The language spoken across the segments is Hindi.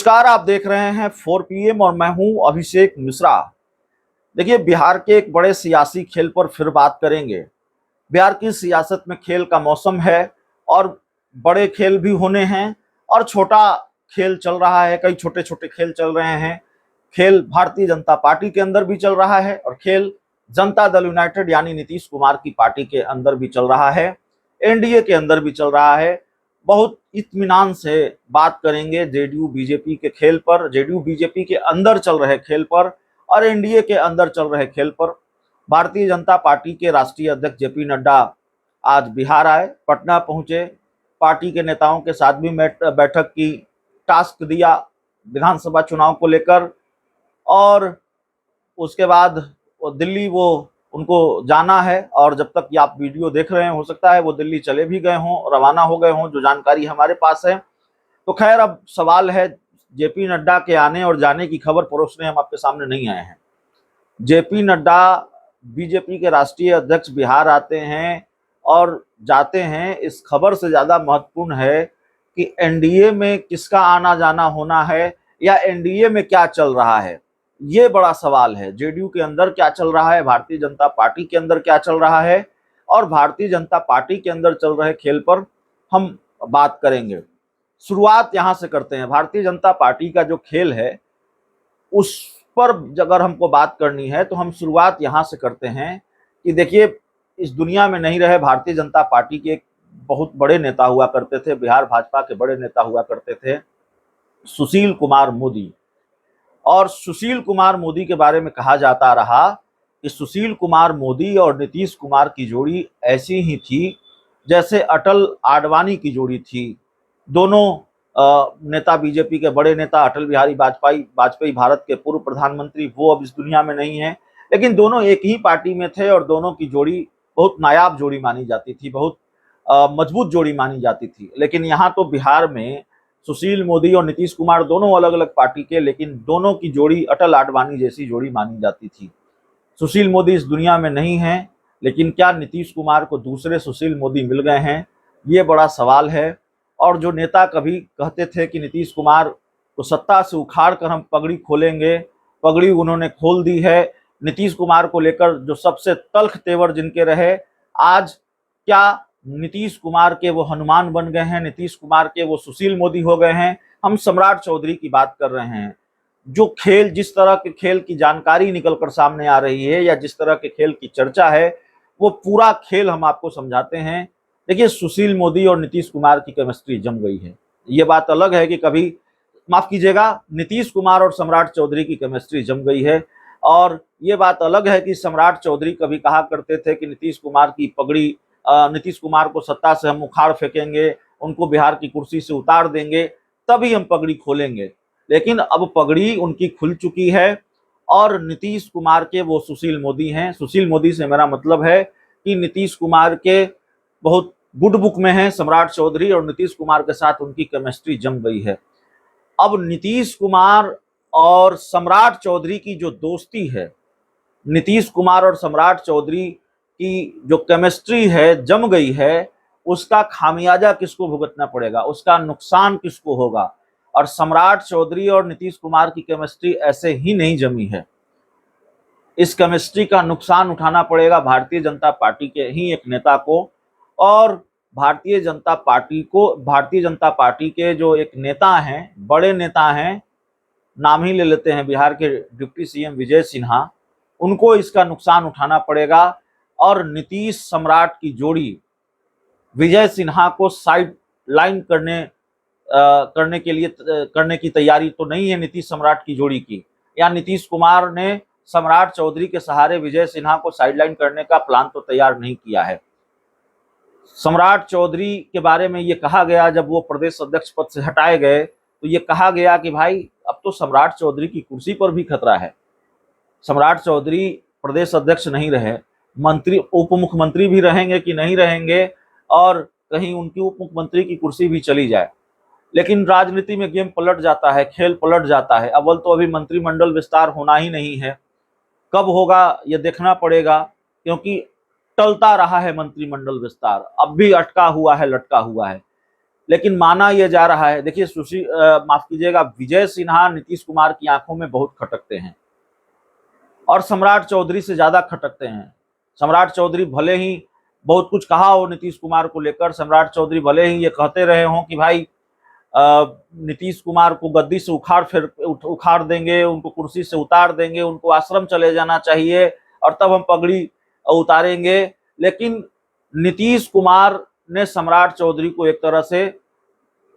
नमस्कार, आप देख रहे हैं 4 PM और मैं हूं अभिषेक मिश्रा। देखिए, बिहार के एक बड़े सियासी खेल पर फिर बात करेंगे। बिहार की सियासत में खेल का मौसम है और बड़े खेल भी होने हैं और छोटा खेल चल रहा है। कई छोटे छोटे खेल चल रहे हैं। खेल भारतीय जनता पार्टी के अंदर भी चल रहा है और खेल जनता दल यूनाइटेड यानी नीतीश कुमार की पार्टी के अंदर भी चल रहा है, एनडीए के अंदर भी चल रहा है। बहुत इत्मीनान से बात करेंगे जेडीयू बीजेपी के खेल पर, जेडीयू बीजेपी के अंदर चल रहे खेल पर और एनडीए के अंदर चल रहे खेल पर। भारतीय जनता पार्टी के राष्ट्रीय अध्यक्ष जेपी नड्डा आज बिहार आए, पटना पहुंचे, पार्टी के नेताओं के साथ भी बैठक की, टास्क दिया विधानसभा चुनाव को लेकर और उसके बाद दिल्ली वो उनको जाना है। और जब तक ये आप वीडियो देख रहे हैं, हो सकता है वो दिल्ली चले भी गए हों, रवाना हो गए हों, जो जानकारी हमारे पास है। तो खैर, अब सवाल है, जेपी नड्डा के आने और जाने की खबर परोसने हम आपके सामने नहीं आए हैं। जेपी नड्डा बीजेपी के राष्ट्रीय अध्यक्ष बिहार आते हैं और जाते हैं, इस खबर से ज्यादा महत्वपूर्ण है कि एनडीए में किसका आना जाना होना है या एनडीए में क्या चल रहा है। ये बड़ा सवाल है। जेडीयू के अंदर क्या चल रहा है, भारतीय जनता पार्टी के अंदर क्या चल रहा है और भारतीय जनता पार्टी के अंदर चल रहे खेल पर हम बात करेंगे। शुरुआत यहां से करते हैं। भारतीय जनता पार्टी का जो खेल है उस पर अगर हमको बात करनी है तो हम शुरुआत यहां से करते हैं कि देखिए, इस दुनिया में नहीं रहे। भारतीय जनता पार्टी के एक बहुत बड़े नेता हुआ करते थे, बिहार भाजपा के बड़े नेता हुआ करते थे, सुशील कुमार मोदी। और सुशील कुमार मोदी के बारे में कहा जाता रहा कि सुशील कुमार मोदी और नीतीश कुमार की जोड़ी ऐसी ही थी जैसे अटल आडवाणी की जोड़ी थी। दोनों नेता, बीजेपी के बड़े नेता अटल बिहारी वाजपेयी भारत के पूर्व प्रधानमंत्री, वो अब इस दुनिया में नहीं है, लेकिन दोनों एक ही पार्टी में थे और दोनों की जोड़ी बहुत नायाब जोड़ी मानी जाती थी, बहुत मजबूत जोड़ी मानी जाती थी। लेकिन यहाँ तो बिहार में सुशील मोदी और नीतीश कुमार दोनों अलग अलग पार्टी के, लेकिन दोनों की जोड़ी अटल आडवाणी जैसी जोड़ी मानी जाती थी। सुशील मोदी इस दुनिया में नहीं है, लेकिन क्या नीतीश कुमार को दूसरे सुशील मोदी मिल गए हैं, ये बड़ा सवाल है। और जो नेता कभी कहते थे कि नीतीश कुमार को सत्ता से उखाड़ कर हम पगड़ी खोलेंगे, पगड़ी उन्होंने खोल दी है। नीतीश कुमार को लेकर जो सबसे तल्ख तेवर जिनके रहे, आज क्या नीतीश कुमार के वो हनुमान बन गए हैं, नीतीश कुमार के वो सुशील मोदी हो गए हैं। हम सम्राट चौधरी की बात कर रहे हैं। जो खेल, जिस तरह के खेल की जानकारी निकलकर सामने आ रही है या जिस तरह के खेल की चर्चा है, वो पूरा खेल हम आपको समझाते हैं। देखिए, सुशील मोदी और नीतीश कुमार की केमिस्ट्री जम गई है। ये बात अलग है कि कभी, माफ कीजिएगा, नीतीश कुमार और सम्राट चौधरी की केमिस्ट्री जम गई है। और ये बात अलग है कि सम्राट चौधरी कभी कहा करते थे कि नीतीश कुमार की पगड़ी, नीतीश कुमार को सत्ता से हम उखाड़ फेंकेंगे, उनको बिहार की कुर्सी से उतार देंगे, तभी हम पगड़ी खोलेंगे। लेकिन अब पगड़ी उनकी खुल चुकी है और नीतीश कुमार के वो सुशील मोदी हैं। सुशील मोदी से मेरा मतलब है कि नीतीश कुमार के बहुत गुड बुक में है सम्राट चौधरी और नीतीश कुमार के साथ उनकी केमिस्ट्री जम गई है। अब नीतीश कुमार और सम्राट चौधरी की जो दोस्ती है, नीतीश कुमार और सम्राट चौधरी की जो केमिस्ट्री है, जम गई है, उसका खामियाजा किसको भुगतना पड़ेगा, उसका नुकसान किसको होगा। और सम्राट चौधरी और नीतीश कुमार की केमिस्ट्री ऐसे ही नहीं जमी है। इस केमिस्ट्री का नुकसान उठाना पड़ेगा भारतीय जनता पार्टी के ही एक नेता को। और भारतीय जनता पार्टी के जो एक नेता हैं, बड़े नेता हैं, नाम ही ले लेते हैं, बिहार के डिप्टी सीएम विजय सिन्हा, उनको इसका नुकसान उठाना पड़ेगा। और नीतीश सम्राट की जोड़ी विजय सिन्हा को साइड लाइन करने की तैयारी तो नहीं है नीतीश सम्राट की जोड़ी की, या नीतीश कुमार ने सम्राट चौधरी के सहारे विजय सिन्हा को साइडलाइन करने का प्लान तो तैयार नहीं किया है। सम्राट चौधरी के बारे में ये कहा गया, जब वो प्रदेश अध्यक्ष पद से हटाए गए तो ये कहा गया कि भाई, अब तो सम्राट चौधरी की कुर्सी पर भी खतरा है। सम्राट चौधरी प्रदेश अध्यक्ष नहीं रहे, मंत्री, उप मुख्यमंत्री भी रहेंगे कि नहीं रहेंगे, और कहीं उनकी उप मुख्यमंत्री की कुर्सी भी चली जाए। लेकिन राजनीति में गेम पलट जाता है, खेल पलट जाता है। अव्वल तो अभी मंत्रिमंडल विस्तार होना ही नहीं है, कब होगा ये देखना पड़ेगा, क्योंकि टलता रहा है मंत्रिमंडल विस्तार, अब भी अटका हुआ है, लटका हुआ है। लेकिन माना यह जा रहा है, देखिए माफ कीजिएगा, विजय सिन्हा नीतीश कुमार की आंखों में बहुत खटकते हैं और सम्राट चौधरी से ज्यादा खटकते हैं। सम्राट चौधरी भले ही बहुत कुछ कहा हो नीतीश कुमार को लेकर, सम्राट चौधरी भले ही ये कहते रहे हों कि भाई नीतीश कुमार को गद्दी से उखाड़ देंगे, उनको कुर्सी से उतार देंगे, उनको आश्रम चले जाना चाहिए और तब हम पगड़ी उतारेंगे, लेकिन नीतीश कुमार ने सम्राट चौधरी को एक तरह से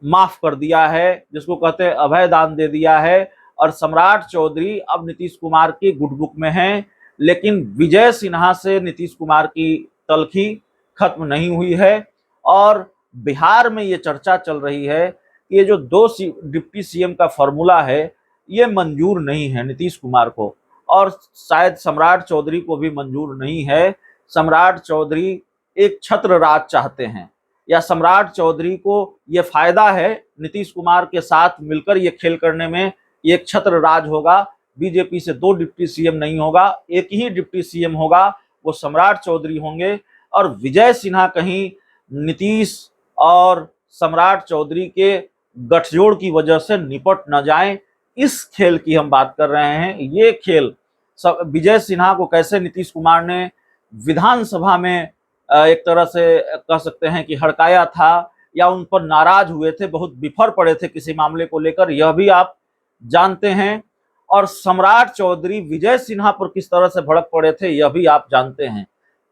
माफ कर दिया है, जिसको कहते हैं अभय दान दे दिया है, और सम्राट चौधरी अब नीतीश कुमार की गुडबुक में हैं। लेकिन विजय सिन्हा से नीतीश कुमार की तलखी खत्म नहीं हुई है और बिहार में ये चर्चा चल रही है कि ये जो दो डिप्टी सीएम का फॉर्मूला है ये मंजूर नहीं है नीतीश कुमार को, और शायद सम्राट चौधरी को भी मंजूर नहीं है। सम्राट चौधरी एक छत्र राज चाहते हैं, या सम्राट चौधरी को ये फायदा है नीतीश कुमार के साथ मिलकर ये खेल करने में, एक छत्र राज होगा, बीजेपी से 2 डिप्टी सीएम नहीं होगा, एक ही डिप्टी सीएम होगा, वो सम्राट चौधरी होंगे, और विजय सिन्हा कहीं नीतीश और सम्राट चौधरी के गठजोड़ की वजह से निपट न जाएं, इस खेल की हम बात कर रहे हैं। ये खेल विजय सिन्हा को कैसे नीतीश कुमार ने विधानसभा में एक तरह से कह सकते हैं कि हड़काया था, या उन पर नाराज हुए थे, बहुत बिफर पड़े थे किसी मामले को लेकर, यह भी आप जानते हैं, और सम्राट चौधरी विजय सिन्हा पर किस तरह से भड़क पड़े थे यह भी आप जानते हैं।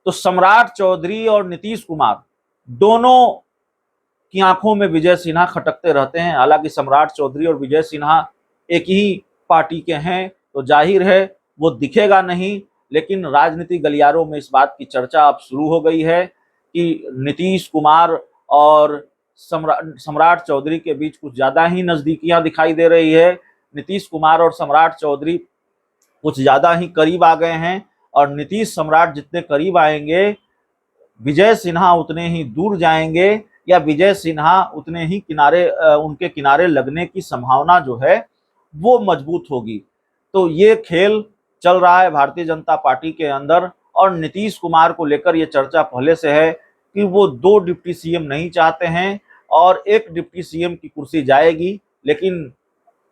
तो सम्राट चौधरी और नीतीश कुमार दोनों की आंखों में विजय सिन्हा खटकते रहते हैं। हालांकि सम्राट चौधरी और विजय सिन्हा एक ही पार्टी के हैं, तो जाहिर है वो दिखेगा नहीं, लेकिन राजनीति गलियारों में इस बात की चर्चा अब शुरू हो गई है कि नीतीश कुमार और सम्राट चौधरी के बीच कुछ ज्यादा ही नजदीकियां दिखाई दे रही है। नीतीश कुमार और सम्राट चौधरी कुछ ज्यादा ही करीब आ गए हैं, और नीतीश सम्राट जितने करीब आएंगे विजय सिन्हा उतने ही दूर जाएंगे, या विजय सिन्हा उतने ही उनके किनारे लगने की संभावना जो है वो मजबूत होगी। तो ये खेल चल रहा है भारतीय जनता पार्टी के अंदर, और नीतीश कुमार को लेकर ये चर्चा पहले से है कि वो 2 डिप्टी सीएम नहीं चाहते हैं और 1 डिप्टी सीएम की कुर्सी जाएगी। लेकिन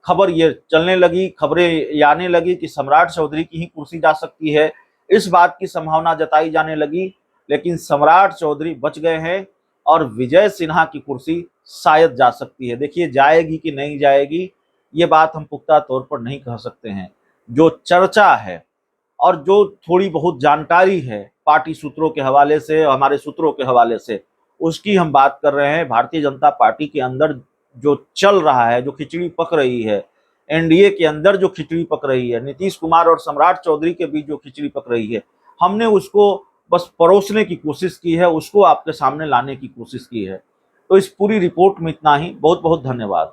खबर ये चलने लगी, खबरें ये आने लगी कि सम्राट चौधरी की ही कुर्सी जा सकती है, इस बात की संभावना जताई जाने लगी, लेकिन सम्राट चौधरी बच गए हैं और विजय सिन्हा की कुर्सी शायद जा सकती है। देखिए जाएगी कि नहीं जाएगी ये बात हम पुख्ता तौर पर नहीं कह सकते हैं। जो चर्चा है और जो थोड़ी बहुत जानकारी है पार्टी सूत्रों के हवाले से, हमारे सूत्रों के हवाले से, उसकी हम बात कर रहे हैं। भारतीय जनता पार्टी के अंदर जो चल रहा है, जो खिचड़ी पक रही है, एनडीए के अंदर जो खिचड़ी पक रही है, नीतीश कुमार और सम्राट चौधरी के बीच जो खिचड़ी पक रही है, हमने उसको बस परोसने की कोशिश की है, उसको आपके सामने लाने की कोशिश की है। तो इस पूरी रिपोर्ट में इतना ही। बहुत बहुत धन्यवाद।